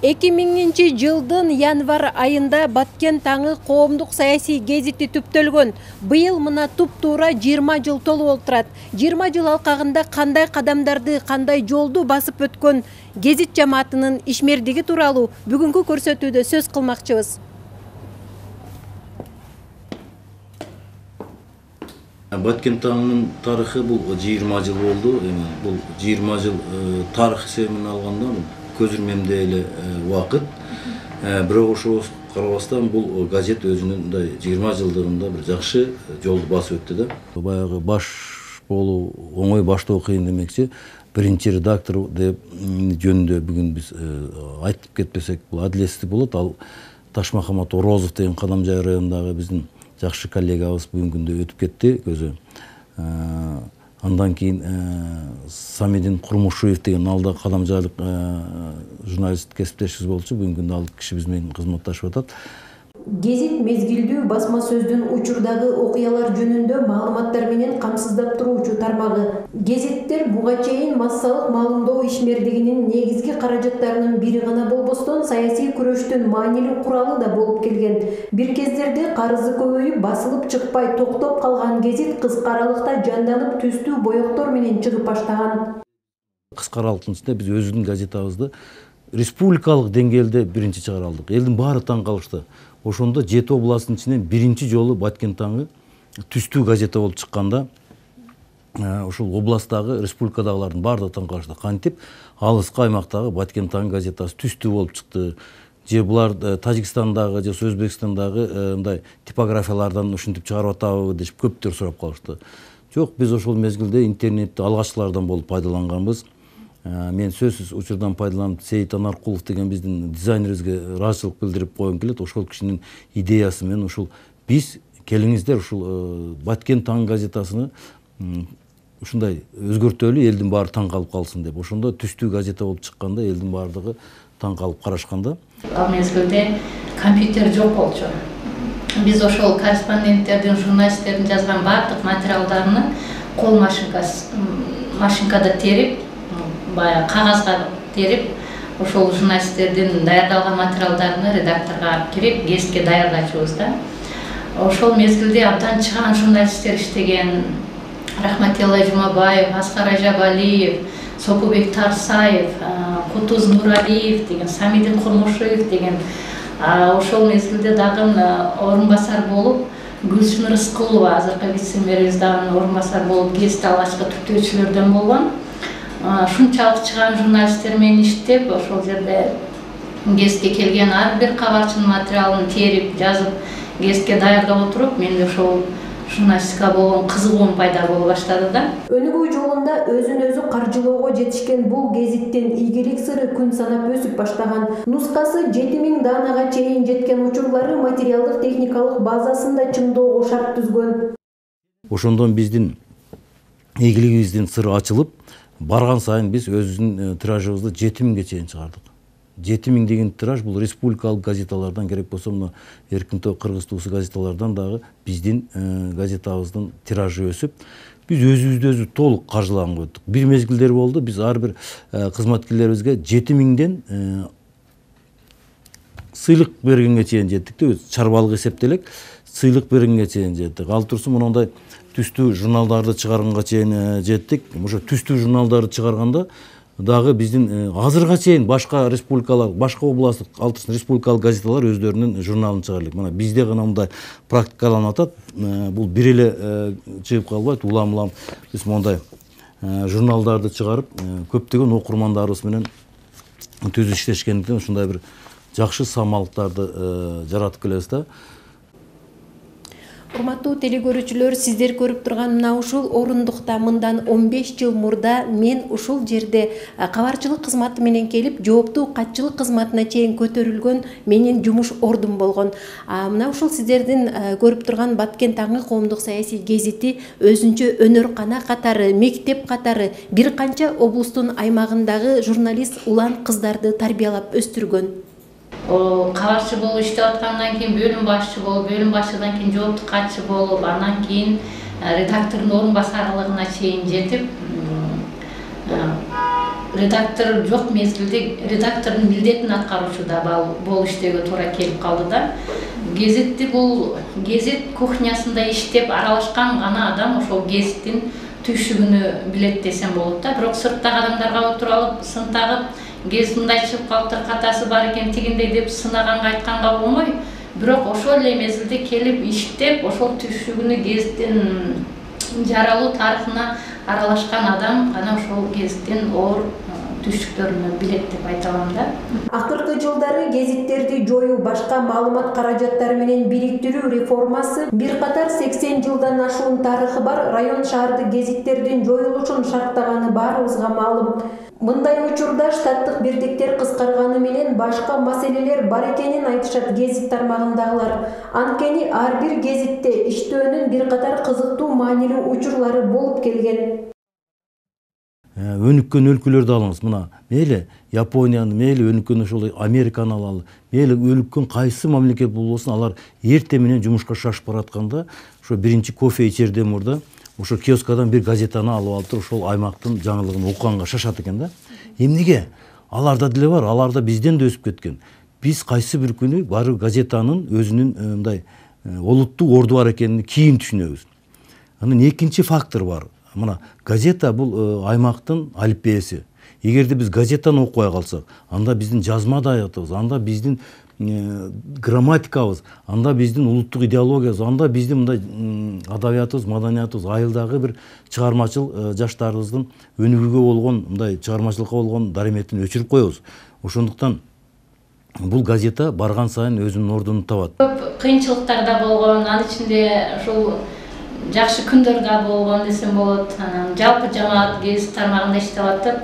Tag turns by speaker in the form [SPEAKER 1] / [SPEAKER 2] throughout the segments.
[SPEAKER 1] 2000-жылдын январ айында Баткен таңы коомдук саясий гезити түптөлгөн. Быйыл мына туп-туура 20 жыл толуп отурат. 20 жыл алкагында кандай кадамдарды, кандай жолду басып өткөн гезит жамаатынын ишмердиги тууралуу бүгүнкү көрсөтүүдө сөз кылмакчыбыз.
[SPEAKER 2] Баткен таңынын тарыхы бул 20 жыл болду. Бул 20 жыл тарых эсебинен алганда көзүрмемде эле убакыт. Бирок ошого карабастан бул газет өзүнүн 20 жылдыгында бир жакшы жолду басып өттү да. Баягы баш болуу оңой, баштоо кыйын демекчи. Биринчи редактор деп жөнүндө бүгүн биз айтып кетпесек бул адилетсиздик болот. Ал Ташмахамат Орозов деген Кадамжай районундагы биздин жакшы коллегабыз бүгүнкү күндө өтүп кетти көзү. Андан кийин Самидин Курмушуев деген алда Кадамжайлык журналист кесиптешибиз болчу. Бүгүнкү күндө ал киши биз менен кызматташып атат.
[SPEAKER 1] Гезит мезгилдүү басма сөздүн учурдагы окуялар жөнүндө маалыматтар менен камсыздап туруучу тармагы. Гезиттер буга чейин массалык маалымдоо ишмердигинин негизги каражаттарынын бири гана болбостон саясий күрөштүн маанилүү куралы да болуп келген. Бир кездерде карызы көбөйүп басылып чыкпай токтоп калган гезит кыска аралыкта жанданып түстүү боектор менен чыгып баштаган.
[SPEAKER 2] Кыска аралыктын ичинде биз өзүбүздүн газетабызды республикалык деңгээлде биринчи чыгара алдык. Элдин баары таң калышты. Ошондо 7 областын ичинен биринчи жолу Баткен таңы түстүү газета болуп чыкканда, ошол областтагы республикадагылардын баардыгы таң калышты. Кантип алыскы аймактагы Баткен таңы газетасы түстүү болуп чыкты. Же булар Тажикстандагы же Өзбекстандагы мындай типографиялардан ушинтип чыгарып атабы деп көптөр сурап калышты. Жок, биз ошол мезгилде интернетти алгачкылардан болуп пайдаланганбыз. Мен сөзсүз учурдан пайдаланып Сейит Анаркулов деген биздин дизайнерибизге ыраазычылык билдирип койгум келет. Ошол кишинин идеясы менен ушул биз келиңиздер ушул Баткен таң газетасыны ушундай өзгөртөлү, элдин баары таң калып калсын деп. Ошондо түстүү газета болуп чыкканда элдин баардыгы таң калып карашканда.
[SPEAKER 3] Ал мезгилде компьютер жок болчу. Биз ошол корреспонденттердин, журналисттердин жазган баардык материалдарын кол машинкада терип, бая кагазга терип, ошол журналисттердин даярдалган материалдарын редакторго алып кирип, гезитке даярдачубуз да. Ошол мезгилде абдан чыган журналисттер иштеген: Рахматилла Жумабаев, Аскар Ажабалиев, Сопубек Тарсаев, Кутуз Нуралиев деген, Самидин Курмушуев деген. Ошол мезгилде дагы орун басар болуп, Гүлсүн Рыскулова, азыркы вице-мэрибиз дагы орун басар болуп, гезит алгачкы түптөөчүлөрдөн болгон. Шунчалык чыган журналисттер менен иштеп, ошол жерде гезитке келген ар бир кабарчынын материалын терип, жазып, гезитке даярдап отуруп, менде ошол журналистика болгон кызыгуум пайда боло баштады да.
[SPEAKER 1] Өнүгүү жолунда өзүн-өзү каржылоого жетишкен бул гезиттин ийгилик сыры күн санап өсүп баштаган. Нускасы 7000 даанага чейин жеткен учурлары материалдык техникалык базасында чыңдоого шарт түзгөн.
[SPEAKER 2] Ошондон биздин ийгилигибиздин сыры ачылып, барган сайын биз өзүбүздүн тиражыбызды 7000ге чейин чыгардык. 7000 деген тираж бул республикалык газеталардан, керек болсо мына Эркин Тоо Кыргыз туусу газеталардан дагы биздин газетабыздын тиражы өсүп, биз өзүбүздү толук каржылаган койдук. Бир мезгилдер болду, биз ар бир кызматкерлерибизге 7000ден сыйлык бергенге чейин жеттик да, чарбалык эсептелек сыйлык бергенге чейин жеттик. Ал турсун мондай түстүү журналдарды чыгарганга чейин жеттик. Ошо түстүү журналдарды чыгарганда дагы биздин азырга чейин башка республикалар, башка областтык, алтырсын республикалык газеталар өздөрүнүн журналын чыгарылат. Мына бизде гана мындай практикаланып атат. Бул бир эле чыгып калбайт, улам-улам биз мондай журналдарды чыгарып, көптөгөн окурмандарыбыз менен түз иштешкендиктен ушундай бир жакшы самалыктарды жаратып келебиз да.
[SPEAKER 1] Урматтуу телекөрүүчүлөр, сиздер көрүп турган мына ушул орундукта мындан 15 жыл мурда мен ушул жерде кабарчылык кызматы менен келип, жооптуу катчылык кызматына чейин көтөрүлгөн менин жумуш ордум болгон. Мына ушул сиздердин көрүп турган Баткен таңы коомдук саясий гезити өзүнчө өнөр-кана катары, мектеп катары бир канча облустун аймагындагы журналист улан кыздарды тарбиялап өстүргөн.
[SPEAKER 3] Кабарчы болуп иштеп аткандан кийин бөлүм башчы болуп, бөлүм башчыдан кийин жоопту катчы болуп, андан кийин редактордун орун басарлыгына чейин жетип, редактор жок мезгилде редактордун милдетин аткаруучу да болуп иштөөгө туура келип калды да. Гезитти бул гезит кухнясында иштеп аралашкан гана адам ошол гезиттин түйшүгүнү билет десем болот да. Бирок сырттагы адамдарга отуруп алып сын тагып гезит мындай чыгып калыптыр, катасы бар экен тигиндей деп сынаганга айтканга болмой, бирок ошол эле мезгилде келип иштеп ошол түйшүгүнү гезиттин жаралуу тарыхына аралашкан адам гана ошол гезиттин оор түйшүктөрүнү билет деп айта алам да.
[SPEAKER 1] Акыркы жылдары гезиттерди жоюу, башка маалымат каражаттары менен бириктирүү реформасы бир катар 80 жылдан ашуун тарыхы бар район шаардык гезиттердин жоюлушун шарттаганы баарыбызга маалым. Мындай учурда штаттык бирдиктер кыскарганы менен башка маселелер бар экенин айтышат гезит тармагындагылар. Анткени ар бир гезитте иштөөнүн бир катар кызыктуу маанилүү учурлары болуп келген.
[SPEAKER 2] Өнүккөн өлкөлөрдү алыңыз, мына мейли Японияны, мейли өнүккөн ошол Американы алалы, мейли өнүккөн кайсы мамлекет болбосун, алар эрте менен жумушка шашып баратканда ошо биринчи кофе ичерден мурда ошо киоскадан бир газетаны алып алып туруп ошол аймактын жаңылыгын окуганга шашат экен да. Эмнеге? Аларда деле бар, аларда бизден да өсүп кеткен. Биз кайсы бир күнү баары газетанын өзүнүн мындай олуттук орду бар экенин кийин түшүнөбүз. Анан экинчи фактор бар. Мына газета бул аймактын алипбеси. Эгерде биз газетаны окубай калсак, анда биздин жазма даятыбыз, анда биздин грамматикабыз, анда биздин улуттук идеологиябыз, анда биздин мындай адабиятыбыз, маданиятыбыз, айылдагы бир чыгармачыл жаштарыбыздын өнүгүүгө болгон, мындай чыгармачылыкка болгон дареметин өчүрүп коебуз. Ошондуктан бул газета барган сайын өзүнүн ордунун табат.
[SPEAKER 3] Көп кыйынчылыктар да болгон, анын ичинде ушул жакшы күндөр да болгон десем болот. Анан жалпы жамаат гезит тармагында иштеп атып,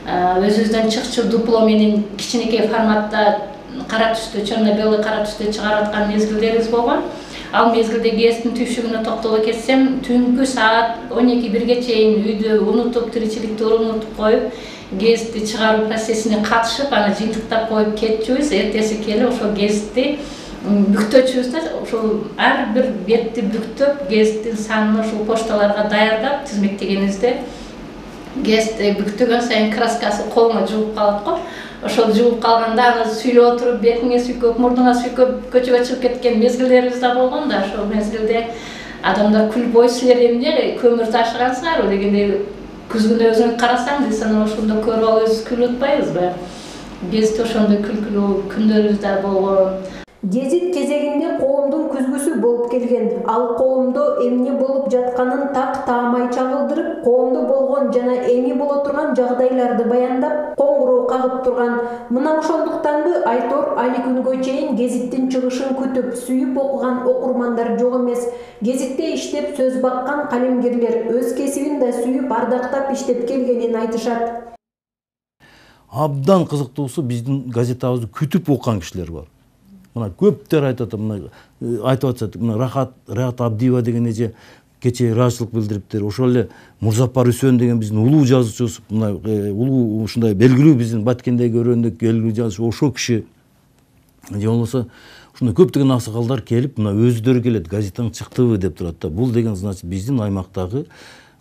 [SPEAKER 3] өзүбүздөн чыкчу диплом менен кичинекей форматта кара түстө, черно-белый кара түстө чыгарып аткан мезгилдерибиз болгон. Ал мезгилде гезиттин түйшүгүнө токтоло кетсем, түнкү саат 12-1ге чейин үйдө унутуп, тиричиликти унутуп коюп, гезитти чыгаруу процессине катышып, аны жыйынтыктап коюп кетчүбүз. Эртеси келип ошол гезитти бүктөчүбүз да, ошол ар бир бетти бүктөп, гезиттин санын ошол пошталарга даярдап тизмектегенибизде гезитти бүктөгөн сайын краскасы колуңа жугуп калат го. Ошол жугуп калганда аны сүйлөп отуруп, бетиңе сүйкөп, мурдуңа сүйкөп көчөгө чыгып кеткен мезгилдерибиз да болгон да. Ошол мезгилде адамдар күлүп, ой силер эмне көмүр ташыгансыңарбы дегендей, күзгүнө өзүңө карасаң десең, ошондо көрүп алып өзүбүз күлүп атпайбызбы? Гезит ошондой күлкүлүү күндөрүбүз да болгон.
[SPEAKER 1] Гезит кезегинде коомдун күзгүсү болуп келген. Ал коомдо эмне болуп жатканын таамай чагылдырып, коомдо болгон жана эми боло турган жагдайларды баяндап, коңгуроо кагып турган. Мына ошондуктанбы Айтор али күнгө чейин гезиттин чыгышын күтүп, сүйүп окуган окурмандар жок эмес. Гезитте иштеп сөз баккан калемгерлер өз кесибин да сүйүп, ардактап иштеп келгенин айтышат.
[SPEAKER 2] Абдан кызыктуусу биздин газетабызды күтүп окуган кишилер бар. Мына көптөр айтат, мына айтып атышат, мына Рахат Абдиева деген эже кечээ ыраазычылык билдириптир. Ошол эле Мурзапар Үсөн деген биздин улуу жазуучубуз, мына улуу ушундай белгилүү биздин Баткендеги өрөөндөгү белгилүү жазуучу ошол киши. Же болбосо ушундай көптөгөн аксакалдар келип, мына өзүдөрү келет, газетаң чыктыбы деп турат да. Бул деген значит биздин аймактагы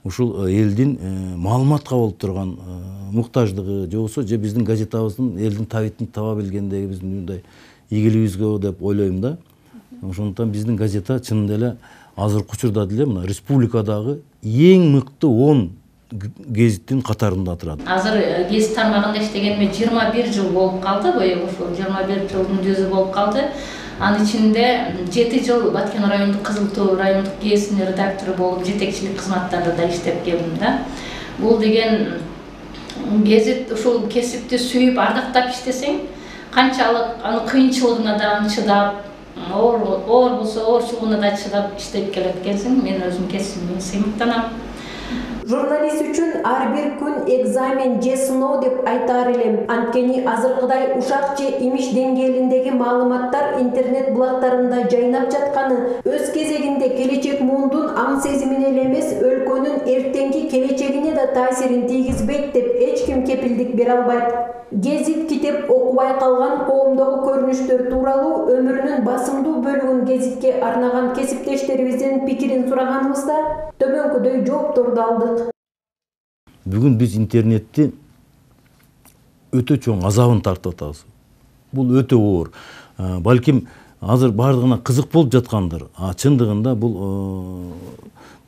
[SPEAKER 2] ушул элдин маалыматка болуп турган муктаждыгы, же болбосо же биздин газетабыздын элдин табитин таба билгендеги биздин мындай ийгилигибизге деп ойлойм да. Ошондуктан биздин газета чынында эле азыркы учурда деле мына республикадагы эң мыкты 10 гезиттин катарында турат.
[SPEAKER 3] Азыр гезит тармагында иштегениме 21 жыл болуп калды, быйыл ушул 21 жылдын жүзү болуп калды. Анын ичинде 7 жыл Баткен райондук Кызыл Тоо райондук гезитинин редактору болуп, жетекчилик кызматтарда да иштеп келдим да. Бул деген гезит ушул кесипти сүйүп, ардактап иштесең, канчалык анын кыйынчылыгына да чыдап, оор болсо оорчулугуна да чыдап иштеп келет экенсиң. Мен өзүм кесибимден сыймыктанам.
[SPEAKER 1] Журналист үчүн ар бир күн экзамен же сыноо деп айтаар элем. Анткени азыркыдай ушак же имиш деңгээлиндеги маалыматтар интернет булактарында жайнап жатканы өз кезегинде келечек муундун аң сезимине эле эмес, өлкөнүн эртеңки келечегине да таасирин тийгизбейт деп эч ким кепилдик бере албайт. Гезит китеп окубай калган коомдогу көрүнүштөр тууралуу өмүрүнүн басымдуу бөлүгүн гезитке арнаган кесиптештерибиздин пикирин сураганыбызда төмөнкүдөй жоопторду алдык.
[SPEAKER 2] Бүгүн биз интернетти өтө чоң азабын тартып атабыз. Бул өтө оор. Балким азыр бардыгына кызык болуп жаткандыр. Чындыгында бул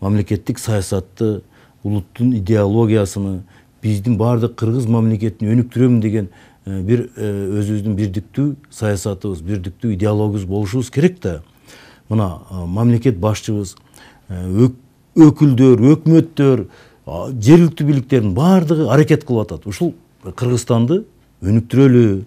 [SPEAKER 2] мамлекеттик саясатты, улуттун идеологиясыны, биздин бардык кыргыз мамлекетин өнүктүрөм деген бир өзүбүздүн бирдиктүү саясатыбыз, бирдиктүү идеологиябыз болушубуз керек да. Мына мамлекет башчыбыз, өкүлдөр, өкмөттөр, жергиликтүү бийликтердин бардыгы аракет кылып атат. Ушул Кыргызстанды өнүктүрөлү,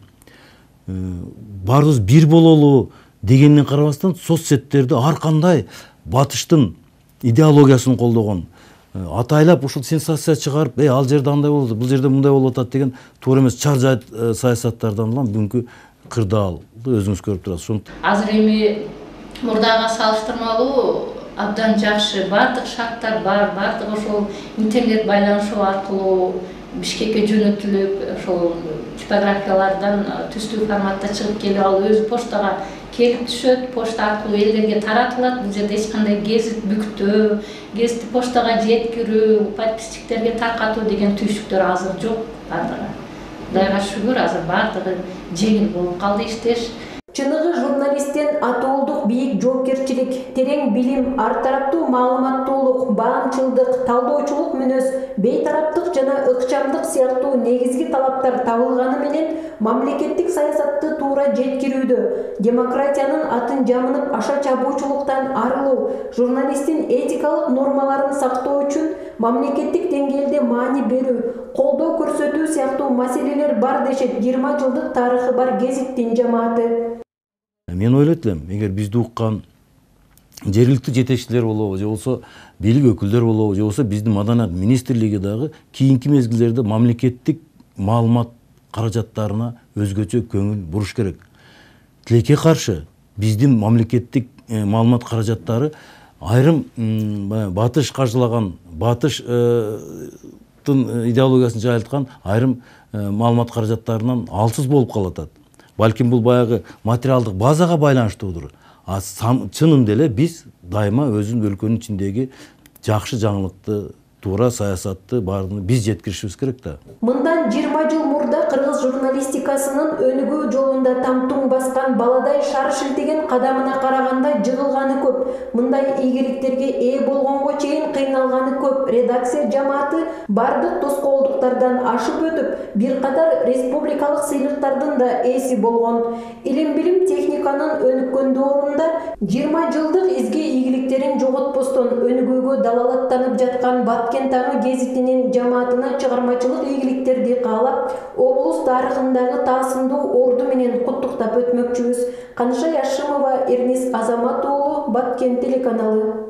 [SPEAKER 2] баарыбыз бир бололу дегенден карабастан соцсеттерде ар кандай батыштын идеологиясын колдогон, атайлап ушул сенсация чыгарып, ал жерде андай болду, бул жерде мындай болуп атат деген туура эмес чаржайт саясаттардан улам бүгүнкү кырдаалды өзүңүз көрүп турасыз.
[SPEAKER 3] Азыр эми мурдага салыштырмалуу абдан жакшы, бардык шарттар бар, бардык ошол интернет байланышуу аркылуу Бишкекке жөнөтүлүп, ошол типографиялардан түстүү форматта чыгып келип, ал өз поштага келип түшөт, почта аркылуу элдерге таратылат. Бул жерде эч кандай гезит бүктөө, гезитти поштага жеткирүү, подписчиктерге таркатуу деген түйшүктөр азыр жок бардыгы. Кудайга шүгүр, азыр бардыгы жеңил болуп калды иштеш.
[SPEAKER 1] Чыныгы журналисттен атоолдук бийик жоопкерчилик, терең билим, ар тараптуу маалыматтуулук, баамчылдык, талдоочулук мүнөз, бейтараптык жана ыкчамдык сыяктуу негизги талаптар табылганы менен мамлекеттик саясатты туура жеткирүүдө, демократиянын атын жамынып аша чабуучулуктан арылуу, журналисттин этикалык нормаларын сактоо үчүн мамлекеттик деңгээлде маани берүү, колдоо көрсөтүү сыяктуу маселелер бар дешет 20 жылдык тарыхы бар гезиттин жамааты.
[SPEAKER 2] Мен ойлойт элем, эгер бизди уккан жергиликтүү жетекчилер болобу, же болсо бийлик өкүлдөр болобу, же болсо биздин маданият министрлиги дагы кийинки мезгилдерде мамлекеттик маалымат каражаттарына өзгөчө көңүл буруш керек. Тилекке каршы биздин мамлекеттик маалымат каражаттары айрым батыш каржылаган, батыштын идеологиясын жайылткан айрым маалымат каражаттарынан алсыз болуп калатат. Балким бул баягы материалдык базага байланыштуудур. Чынында эле биз дайыма өзүнүн өлкөнүн ичиндеги жакшы жаңылыкты, туура саясатты баардыгын биз жеткиришибиз керек да.
[SPEAKER 1] Мындан 20 жыл мурда кыргыз журналистикасынын өнүгүү жолунда тамтуң баскан баладай шар шилтеген кадамына караганда жыгылганы көп. Мындай ийгиликтерге ээ болгонго чейин кыйналганы көп. Редакция жамааты бардык тоскоолдуктардан ашып өтүп, бир катар республикалык сыйлыктардын да ээси болгон. Илим-билим техниканын өнүккөн доорунда 20 жылдык изги ийгиликтерин жоготпостон өнүгүүгө далалаттанып жаткан Баткен таңы гезитинин жамаатына чыгармачылык ийгиликтерди каалап, облус тарыхындагы таасындуу орду менен куттуктап өтмөкчүбүз. Каныша Яшымова, Эрнис Азамат уулу, Баткен телеканалы.